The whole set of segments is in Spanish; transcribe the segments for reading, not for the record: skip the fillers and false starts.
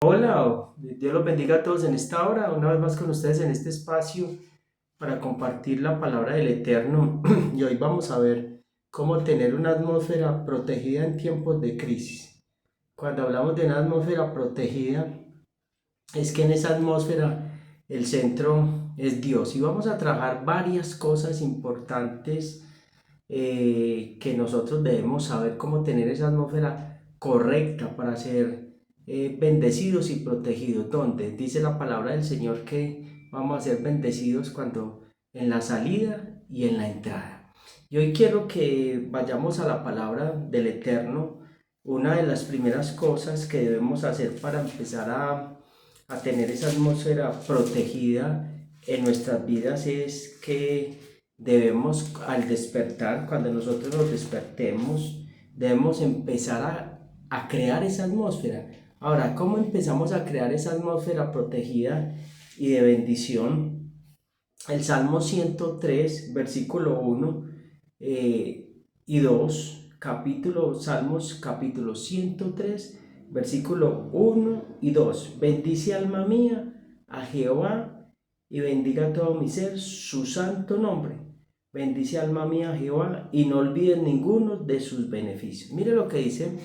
Hola, Dios los bendiga a todos en esta hora, una vez más con ustedes en este espacio para compartir la palabra del Eterno. Y hoy vamos a ver cómo tener una atmósfera protegida en tiempos de crisis. Cuando hablamos de una atmósfera protegida, es que en esa atmósfera el centro es Dios. Y vamos a trabajar varias cosas importantes que nosotros debemos saber cómo tener esa atmósfera correcta para ser bendecidos y protegidos. Donde dice la palabra del Señor que vamos a ser bendecidos cuando en la salida y en la entrada. Y hoy quiero que vayamos a la palabra del Eterno. Una de las primeras cosas que debemos hacer para empezar a tener esa atmósfera protegida en nuestras vidas es que debemos al despertar, cuando nosotros nos despertemos, debemos empezar a crear esa atmósfera. Ahora, ¿cómo empezamos a crear esa atmósfera protegida y de bendición? El Salmo 103 versículo 1 y 2 Salmos capítulo 103 versículo 1 y 2. Bendice alma mía a Jehová y bendiga todo mi ser su santo nombre. Bendice alma mía a Jehová y no olvides ninguno de sus beneficios. Mire lo que dice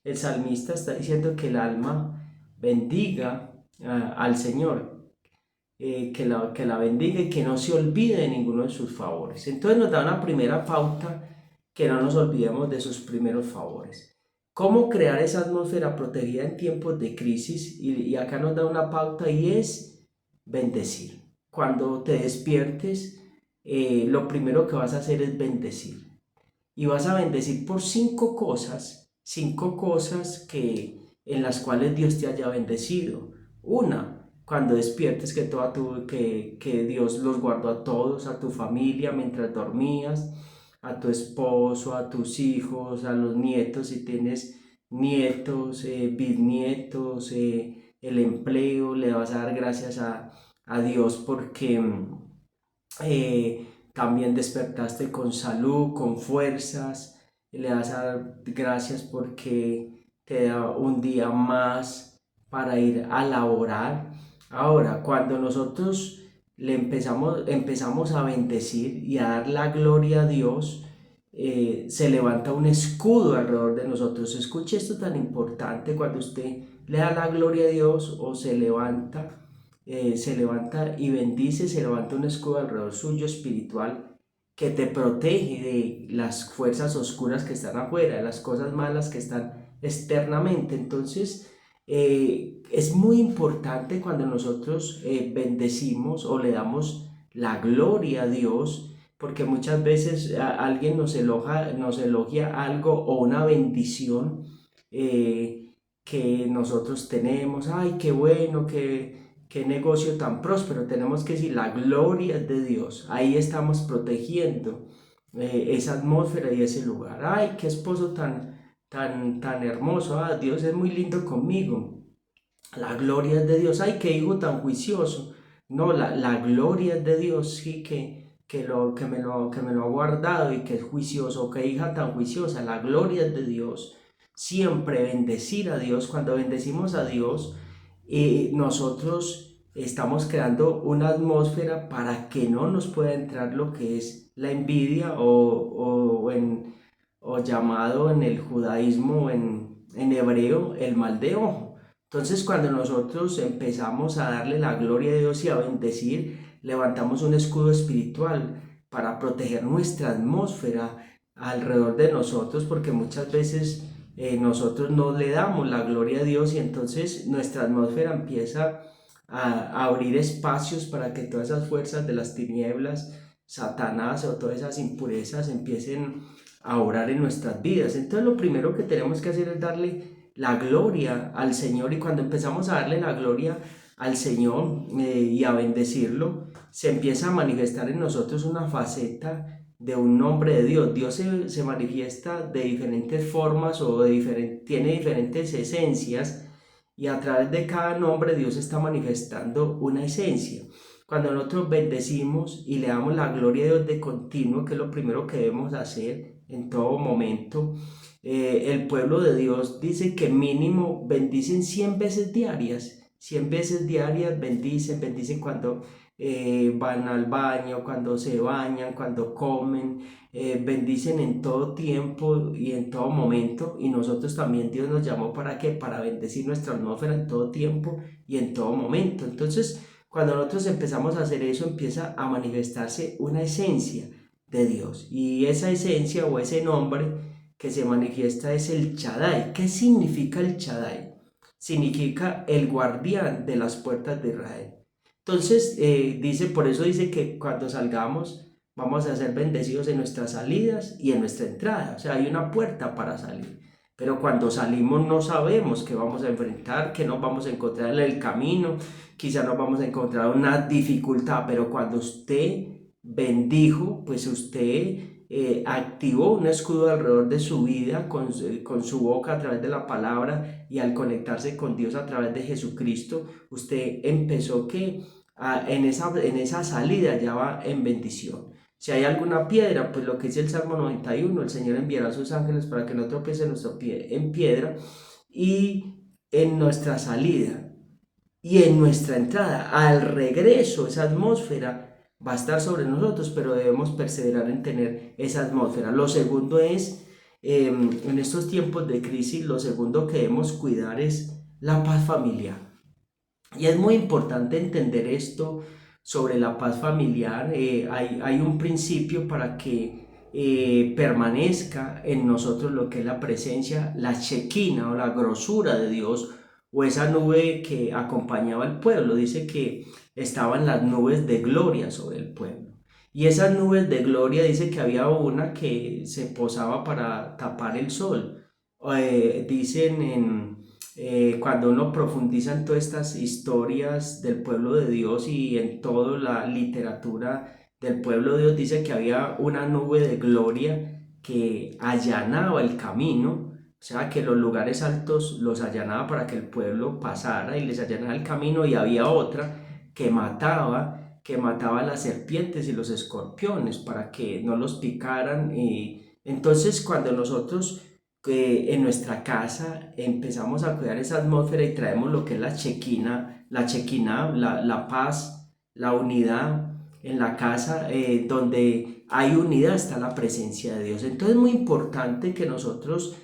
el salmista, está diciendo que el alma bendiga al Señor, que la bendiga y que no se olvide de ninguno de sus favores. Entonces nos da una primera pauta, que no nos olvidemos de sus primeros favores. ¿Cómo crear esa atmósfera protegida en tiempos de crisis? Y acá nos da una pauta y es bendecir. Cuando te despiertes, lo primero que vas a hacer es bendecir. Y vas a bendecir por cinco cosas en las cuales Dios te haya bendecido. Una, cuando despiertes que Dios los guardó a todos, a tu familia mientras dormías, a tu esposo, a tus hijos, a los nietos, si tienes nietos, bisnietos, el empleo, le vas a dar gracias a Dios porque también despertaste con salud, con fuerzas, y le das a dar gracias porque te da un día más para ir a laborar. Ahora, cuando nosotros empezamos a bendecir y a dar la gloria a Dios, se levanta un escudo alrededor de nosotros. Escuche esto tan importante: cuando usted le da la gloria a Dios o se levanta y bendice, se levanta un escudo alrededor suyo espiritual que te protege de las fuerzas oscuras que están afuera, de las cosas malas que están externamente. Entonces, es muy importante cuando nosotros bendecimos o le damos la gloria a Dios, porque muchas veces alguien nos elogia algo o una bendición que nosotros tenemos. Ay, qué bueno, qué negocio tan próspero. Tenemos que decir, la gloria es de Dios. Ahí estamos protegiendo esa atmósfera y ese lugar. Ay, qué esposo tan hermoso. Ah, Dios es muy lindo conmigo. La gloria es de Dios. Ay, qué hijo tan juicioso. No, la gloria es de Dios, sí, que me lo ha guardado y que es juicioso. Qué hija tan juiciosa. La gloria es de Dios. Siempre bendecir a Dios. Cuando bendecimos a Dios, nosotros estamos creando una atmósfera para que no nos pueda entrar lo que es la envidia o llamado en el judaísmo, en hebreo, el mal de ojo. Entonces, cuando nosotros empezamos a darle la gloria a Dios y a bendecir, levantamos un escudo espiritual para proteger nuestra atmósfera alrededor de nosotros, porque muchas veces nosotros no le damos la gloria a Dios y entonces nuestra atmósfera empieza a abrir espacios para que todas esas fuerzas de las tinieblas, Satanás o todas esas impurezas empiecen a orar en nuestras vidas. Entonces lo primero que tenemos que hacer es darle la gloria al Señor, y cuando empezamos a darle la gloria al Señor y a bendecirlo, se empieza a manifestar en nosotros una faceta de un nombre de Dios. Dios se manifiesta de diferentes formas o tiene diferentes esencias, y a través de cada nombre Dios está manifestando una esencia. Cuando nosotros bendecimos y le damos la gloria a Dios de continuo, que es lo primero que debemos hacer, en todo momento. El pueblo de Dios dice que mínimo bendicen 100 veces diarias. 100 veces diarias bendicen cuando van al baño, cuando se bañan, cuando comen, bendicen en todo tiempo y en todo momento. Y nosotros también Dios nos llamó para qué, para bendecir nuestra atmósfera en todo tiempo y en todo momento. Entonces, cuando nosotros empezamos a hacer eso, empieza a manifestarse una esencia de Dios. Y esa esencia o ese nombre que se manifiesta es el Shaddai. ¿Qué significa el Shaddai? Significa el guardián de las puertas de Israel. Entonces, por eso dice que cuando salgamos vamos a ser bendecidos en nuestras salidas y en nuestra entrada. O sea, hay una puerta para salir. Pero cuando salimos no sabemos qué vamos a enfrentar, qué nos vamos a encontrar en el camino. Quizá nos vamos a encontrar una dificultad, pero cuando usted bendijo, pues usted activó un escudo alrededor de su vida con su boca a través de la palabra, y al conectarse con Dios a través de Jesucristo, usted empezó en esa salida ya va en bendición. Si hay alguna piedra, pues lo que dice el Salmo 91, el Señor enviará a sus ángeles para que no tropiece nuestro pie en piedra. Y en nuestra salida y en nuestra entrada, al regreso, esa atmósfera va a estar sobre nosotros, pero debemos perseverar en tener esa atmósfera. Lo segundo es, en estos tiempos de crisis, lo segundo que debemos cuidar es la paz familiar. Y es muy importante entender esto sobre la paz familiar. Hay un principio para que permanezca en nosotros lo que es la presencia, la chequina o la grosura de Dios, o esa nube que acompañaba al pueblo. Dice que estaban las nubes de gloria sobre el pueblo. Y esas nubes de gloria, dice que había una que se posaba para tapar el sol. Dicen cuando uno profundiza en todas estas historias del pueblo de Dios y en toda la literatura del pueblo de Dios, dice que había una nube de gloria que allanaba el camino, o sea que los lugares altos los allanaba para que el pueblo pasara y les allanaba el camino, y había otra que mataba a las serpientes y los escorpiones para que no los picaran. Y entonces cuando nosotros que en nuestra casa empezamos a cuidar esa atmósfera y traemos lo que es la paz, la unidad en la casa, donde hay unidad está la presencia de Dios. Entonces es muy importante que nosotros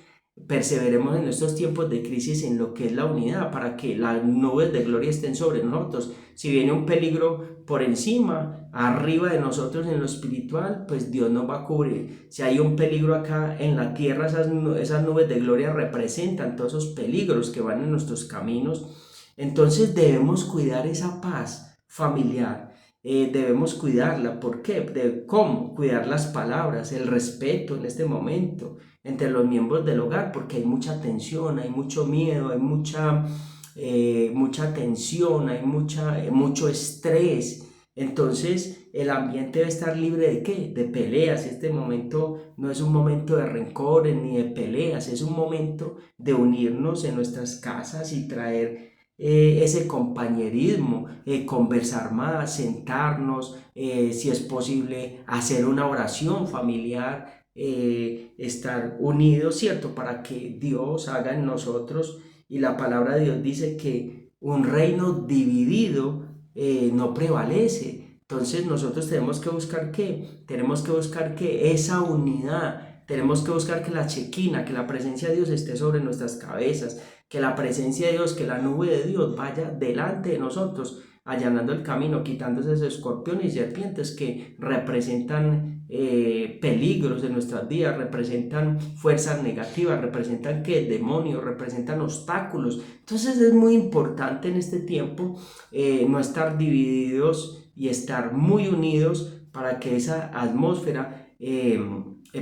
perseveremos en estos tiempos de crisis en lo que es la unidad, para que las nubes de gloria estén sobre nosotros. Si viene un peligro por encima, arriba de nosotros en lo espiritual, pues Dios nos va a cubrir. Si hay un peligro acá en la tierra, esas nubes de gloria representan todos esos peligros que van en nuestros caminos. Entonces debemos cuidar esa paz familiar. Debemos cuidarla. ¿Por qué? ¿Cómo? Cuidar las palabras, el respeto en este momento entre los miembros del hogar, porque hay mucha tensión, hay mucho miedo, hay mucha tensión, hay mucho estrés. Entonces el ambiente debe estar libre ¿de qué? De peleas. Este momento no es un momento de rencores ni de peleas, es un momento de unirnos en nuestras casas y traer ese compañerismo, conversar más, sentarnos, si es posible hacer una oración familiar, estar unidos, ¿cierto? Para que Dios haga en nosotros. Y la palabra de Dios dice que un reino dividido no prevalece. Entonces nosotros tenemos que buscar ¿qué? Tenemos que buscar que esa unidad, tenemos que buscar que la chequina, que la presencia de Dios esté sobre nuestras cabezas, que la presencia de Dios, que la nube de Dios vaya delante de nosotros, allanando el camino, quitándose esos escorpiones y serpientes que representan peligros en nuestras vidas, representan fuerzas negativas, representan que demonios, representan obstáculos. Entonces es muy importante en este tiempo no estar divididos y estar muy unidos para que esa atmósfera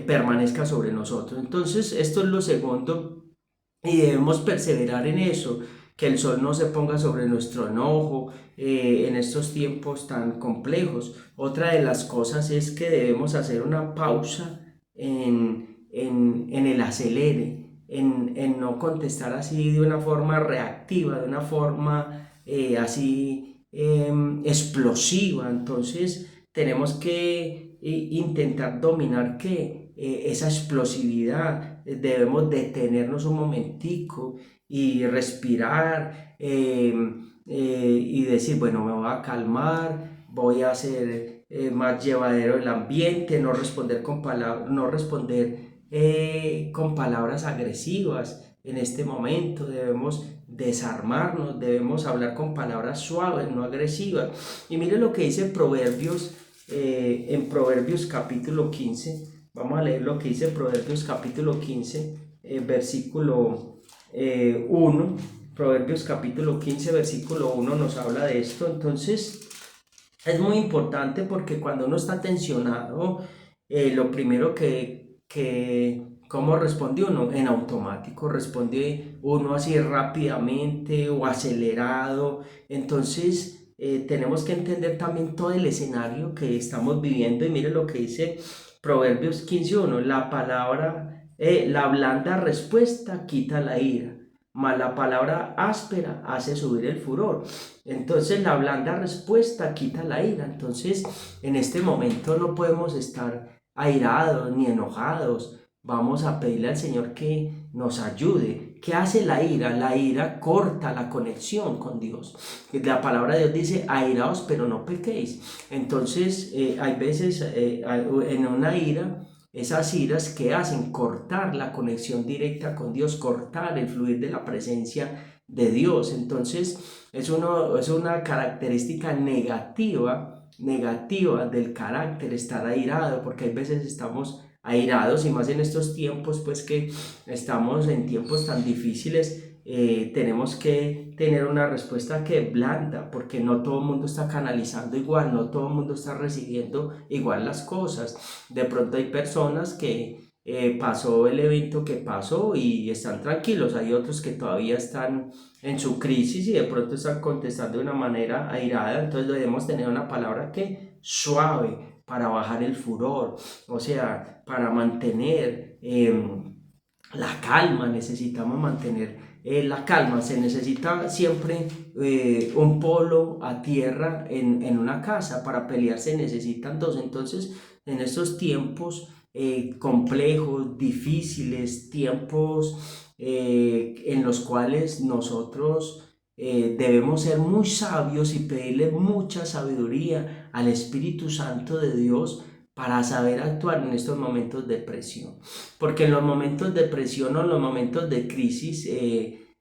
permanezca sobre nosotros. Entonces esto es lo segundo, y debemos perseverar en eso, que el sol no se ponga sobre nuestro enojo en estos tiempos tan complejos. Otra de las cosas es que debemos hacer una pausa en el acelere, en no contestar así de una forma reactiva, de una forma así explosiva. Entonces tenemos que intentar dominar ¿qué? esa explosividad. Debemos detenernos un momentico y respirar y decir, bueno, me voy a calmar, voy a hacer más llevadero el ambiente, no responder con palabras agresivas. En este momento debemos desarmarnos, debemos hablar con palabras suaves, no agresivas. Y mire lo que dice Proverbios, en Proverbios capítulo 15. Vamos a leer lo que dice Proverbios capítulo 15, versículo 1. Proverbios capítulo 15, versículo 1 nos habla de esto. Entonces, es muy importante porque cuando uno está tensionado, lo primero ¿cómo responde uno? En automático, responde uno así rápidamente o acelerado. Entonces, tenemos que entender también todo el escenario que estamos viviendo y mire lo que dice Proverbios 15:1, la blanda respuesta quita la ira, mas la palabra áspera hace subir el furor. Entonces la blanda respuesta quita la ira. Entonces en este momento no podemos estar airados ni enojados. Vamos a pedirle al Señor que nos ayude. ¿Qué hace la ira? La ira corta la conexión con Dios. La palabra de Dios dice, airaos pero no pequéis. Entonces hay veces en una ira, esas iras que hacen cortar la conexión directa con Dios, cortar el fluir de la presencia de Dios. Entonces es una característica negativa del carácter, estar airado, porque hay veces estamos airados y más en estos tiempos, pues que estamos en tiempos tan difíciles. Tenemos que tener una respuesta que blanda, porque no todo el mundo está canalizando igual, no todo el mundo está recibiendo igual las cosas. De pronto hay personas que pasó el evento que pasó y están tranquilos, hay otros que todavía están en su crisis y de pronto están contestando de una manera airada. Entonces debemos tener una palabra que suave para bajar el furor, o sea, para mantener la calma. Necesitamos mantener la calma. Se necesita siempre un polo a tierra en una casa. Para pelear se necesitan dos. Entonces en estos tiempos complejos, difíciles, tiempos en los cuales nosotros debemos ser muy sabios y pedirle mucha sabiduría al Espíritu Santo de Dios para saber actuar en estos momentos de presión. Porque en los momentos de presión o en los momentos de crisis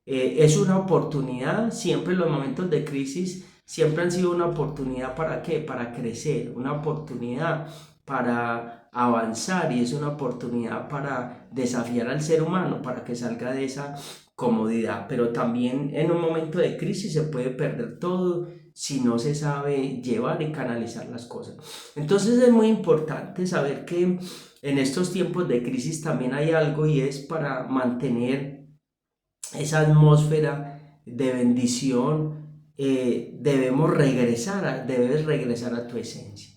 es una oportunidad. Siempre los momentos de crisis siempre han sido una oportunidad. ¿Para qué? Para crecer, una oportunidad para avanzar, y es una oportunidad para desafiar al ser humano para que salga de esa comodidad. Pero también en un momento de crisis se puede perder todo si no se sabe llevar y canalizar las cosas. Entonces es muy importante saber que en estos tiempos de crisis también hay algo, y es para mantener esa atmósfera de bendición. Debes regresar a tu esencia.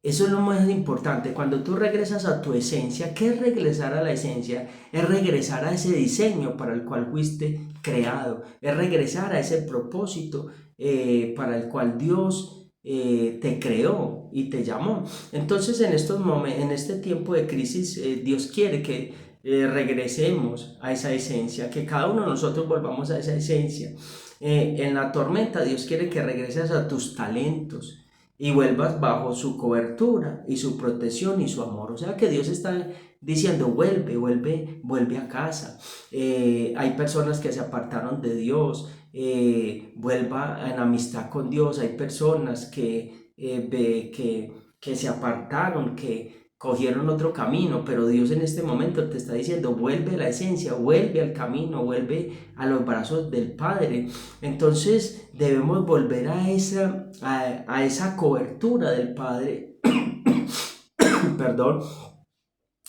Eso es lo más importante. Cuando tú regresas a tu esencia, ¿qué es regresar a la esencia? Es regresar a ese diseño para el cual fuiste creado. Es regresar a ese propósito para el cual Dios te creó y te llamó. Entonces, en este tiempo de crisis, Dios quiere que regresemos a esa esencia, que cada uno de nosotros volvamos a esa esencia. En la tormenta, Dios quiere que regreses a tus talentos y vuelvas bajo su cobertura y su protección y su amor. O sea que Dios está diciendo, vuelve a casa. Hay personas que se apartaron de Dios, vuelva en amistad con Dios. Hay personas que se apartaron, que cogieron otro camino, pero Dios en este momento te está diciendo, vuelve a la esencia, vuelve al camino, vuelve a los brazos del Padre. Entonces debemos volver a esa cobertura del Padre, perdón,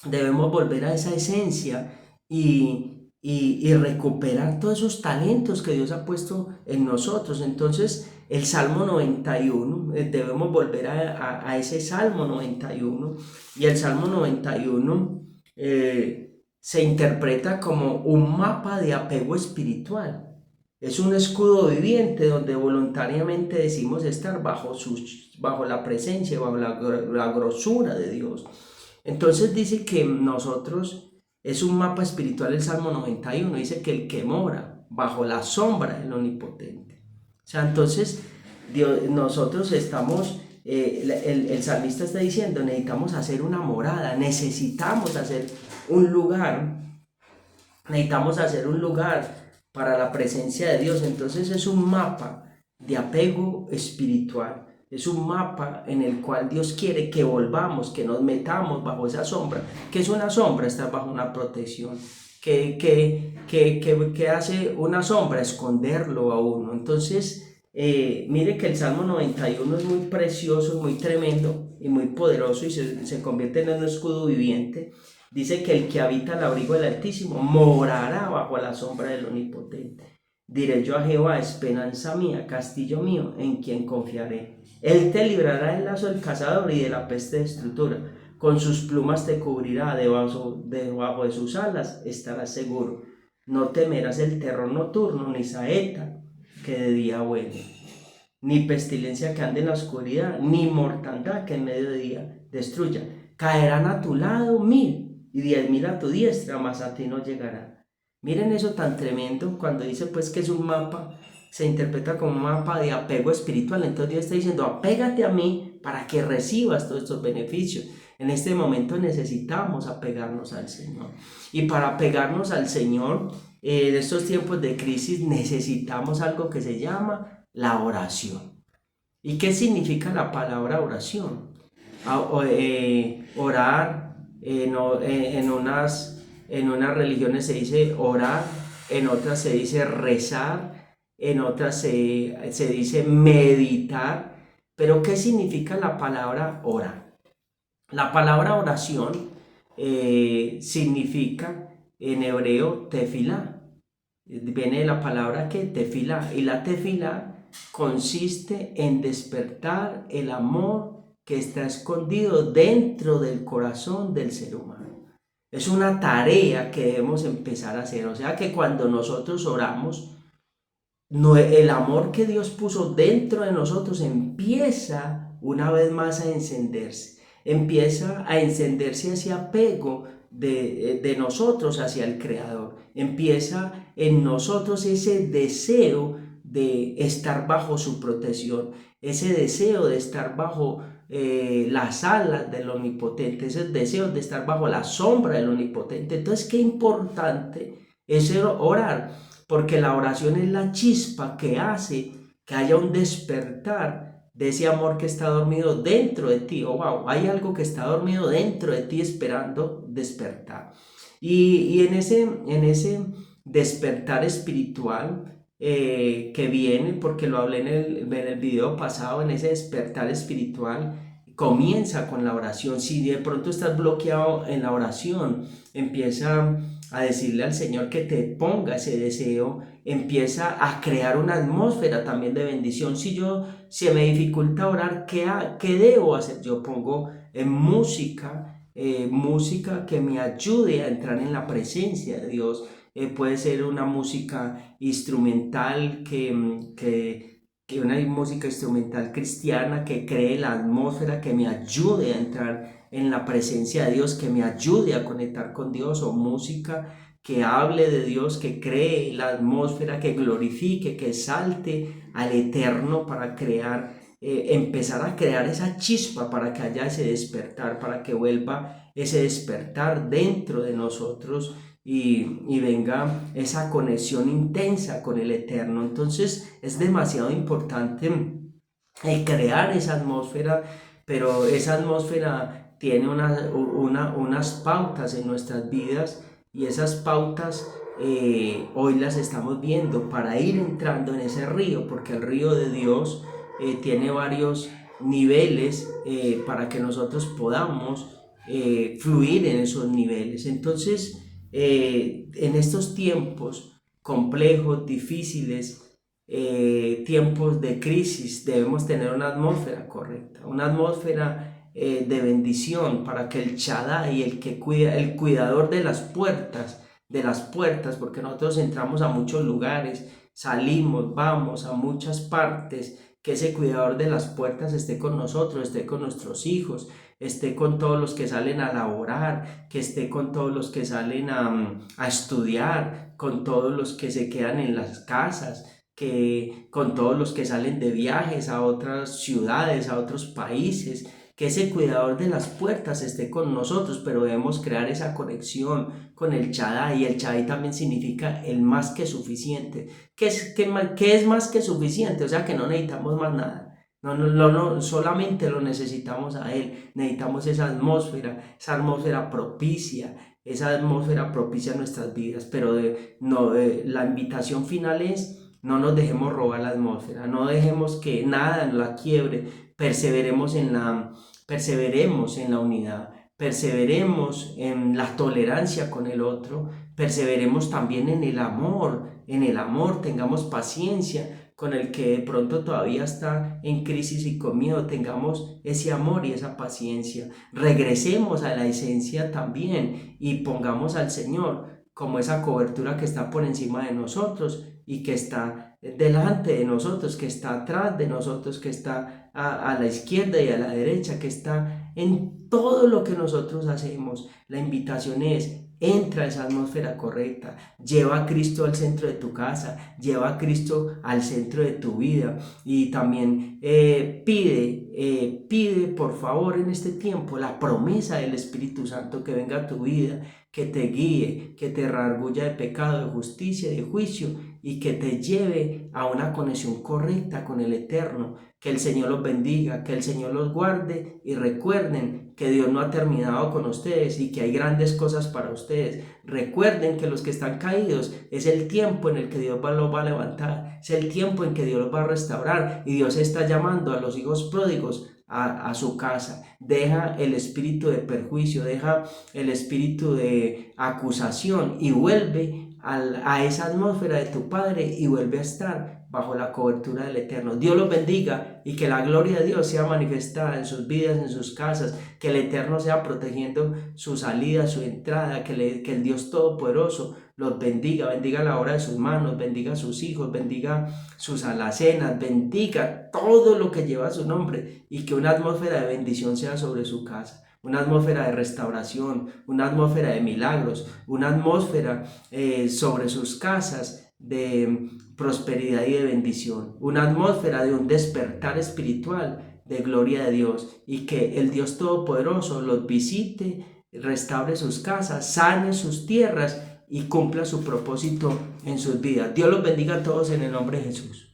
debemos volver a esa esencia y recuperar todos esos talentos que Dios ha puesto en nosotros. Entonces el Salmo 91, debemos volver a ese Salmo 91, y el Salmo 91 se interpreta como un mapa de apego espiritual. Es un escudo viviente donde voluntariamente decimos estar bajo la presencia, bajo la grosura de Dios. Entonces dice que nosotros, es un mapa espiritual el Salmo 91, dice que el que mora bajo la sombra del Omnipotente. O sea, entonces nosotros estamos, el salmista está diciendo, necesitamos hacer una morada, necesitamos hacer un lugar, necesitamos hacer un lugar para la presencia de Dios. Entonces es un mapa de apego espiritual. Es un mapa en el cual Dios quiere que volvamos, que nos metamos bajo esa sombra. ¿Qué es una sombra? Estar bajo una protección. ¿Qué hace una sombra? Esconderlo a uno. Entonces, mire que el Salmo 91 es muy precioso, muy tremendo y muy poderoso y se convierte en un escudo viviente. Dice que el que habita al abrigo del Altísimo morará bajo la sombra del Omnipotente. Diré yo a Jehová, esperanza mía, castillo mío, en quien confiaré. Él te librará del lazo del cazador y de la peste destructora. Con sus plumas te cubrirá, debajo de sus alas estarás seguro. No temerás el terror nocturno, ni saeta que de día huele, ni pestilencia que ande en la oscuridad, ni mortandad que en mediodía destruya. Caerán a tu lado 1000 y 10.000 a tu diestra, mas a ti no llegará. Miren eso tan tremendo cuando dice pues que es un mapa, se interpreta como un mapa de apego espiritual. Entonces Dios está diciendo, apégate a mí para que recibas todos estos beneficios. En este momento necesitamos apegarnos al Señor. Y para apegarnos al Señor, en estos tiempos de crisis necesitamos algo que se llama la oración. ¿Y qué significa la palabra oración? Orar, en unas religiones se dice orar, en otras se dice rezar, en otras se dice meditar. Pero ¿qué significa la palabra orar? La palabra oración significa en hebreo tefilá. Viene de la palabra que tefilá, y la tefilá consiste en despertar el amor que está escondido dentro del corazón del ser humano. Es una tarea que debemos empezar a hacer. O sea que cuando nosotros oramos, el amor que Dios puso dentro de nosotros empieza una vez más a encenderse. Empieza a encenderse ese apego de nosotros hacia el Creador. Empieza en nosotros ese deseo de estar bajo su protección, ese deseo de estar bajo las alas del Omnipotente, ese deseo de estar bajo la sombra del Omnipotente. Entonces, qué importante es orar, porque la oración es la chispa que hace que haya un despertar de ese amor que está dormido dentro de ti. Oh, wow, hay algo que está dormido dentro de ti esperando despertar. Y en ese despertar espiritual que viene, porque lo hablé en el video pasado, en ese despertar espiritual, comienza con la oración. Si de pronto estás bloqueado en la oración, empieza a decirle al Señor que te ponga ese deseo, empieza a crear una atmósfera también de bendición. Si se me dificulta orar, ¿qué debo hacer? Yo pongo música que me ayude a entrar en la presencia de Dios. Puede ser una música instrumental que una música instrumental cristiana que cree la atmósfera, que me ayude a entrar en la presencia de Dios, que me ayude a conectar con Dios, o música que hable de Dios, que cree la atmósfera, que glorifique, que salte al eterno para empezar a crear esa chispa para que haya ese despertar, para que vuelva ese despertar dentro de nosotros y venga esa conexión intensa con el eterno. Entonces es demasiado importante crear esa atmósfera, pero esa atmósfera tiene unas pautas en nuestras vidas, y esas pautas hoy las estamos viendo para ir entrando en ese río, porque el río de Dios tiene varios niveles para que nosotros podamos fluir en esos niveles. Entonces, en estos tiempos complejos, difíciles, tiempos de crisis, debemos tener una atmósfera correcta, una atmósfera de bendición, para que el Shaddai, el que cuida, el cuidador de las puertas, porque nosotros entramos a muchos lugares, salimos, vamos a muchas partes, que ese cuidador de las puertas esté con nosotros, esté con nuestros hijos, esté con todos los que salen a laborar, que esté con todos los que salen a estudiar, con todos los que se quedan en las casas, que con todos los que salen de viajes a otras ciudades, a otros países, que ese cuidador de las puertas esté con nosotros, pero debemos crear esa conexión con el Shaddai, y el Shaddai también significa el más que suficiente. ¿Qué es más que suficiente? O sea que no necesitamos más nada. No, solamente lo necesitamos a Él. Necesitamos esa atmósfera propicia, esa atmósfera propicia a nuestras vidas. Pero la invitación final es: no nos dejemos robar la atmósfera, no dejemos que nada la quiebre, perseveremos en la unidad, perseveremos en la tolerancia con el otro, perseveremos también en el amor, tengamos paciencia con el que de pronto todavía está en crisis y con miedo, tengamos ese amor y esa paciencia, regresemos a la esencia también y pongamos al Señor como esa cobertura que está por encima de nosotros y que está delante de nosotros, que está atrás de nosotros, que está a la izquierda y a la derecha, que está en todo lo que nosotros hacemos. La invitación es: entra a esa atmósfera correcta, lleva a Cristo al centro de tu casa, lleva a Cristo al centro de tu vida, y también pide por favor en este tiempo la promesa del Espíritu Santo que venga a tu vida, que te guíe, que te redarguya de pecado, de justicia, de juicio, y que te lleve a una conexión correcta con el Eterno. Que el Señor los bendiga, que el Señor los guarde, y recuerden que Dios no ha terminado con ustedes y que hay grandes cosas para ustedes. Recuerden que los que están caídos es el tiempo en el que Dios los va a levantar, es el tiempo en que Dios los va a restaurar, y Dios está llamando a los hijos pródigos a su casa. Deja el espíritu de perjuicio, deja el espíritu de acusación y vuelve a esa atmósfera de tu Padre, y vuelve a estar bajo la cobertura del Eterno. Dios los bendiga, y que la gloria de Dios sea manifestada en sus vidas, en sus casas, que el Eterno sea protegiendo su salida, su entrada, que el Dios Todopoderoso los bendiga la obra de sus manos, bendiga a sus hijos, bendiga sus alacenas, bendiga todo lo que lleva su nombre, y que una atmósfera de bendición sea sobre su casa, una atmósfera de restauración, una atmósfera de milagros, una atmósfera sobre sus casas de prosperidad y de bendición, una atmósfera de un despertar espiritual de gloria de Dios, y que el Dios Todopoderoso los visite, restaure sus casas, sane sus tierras y cumpla su propósito en sus vidas. Dios los bendiga a todos en el nombre de Jesús.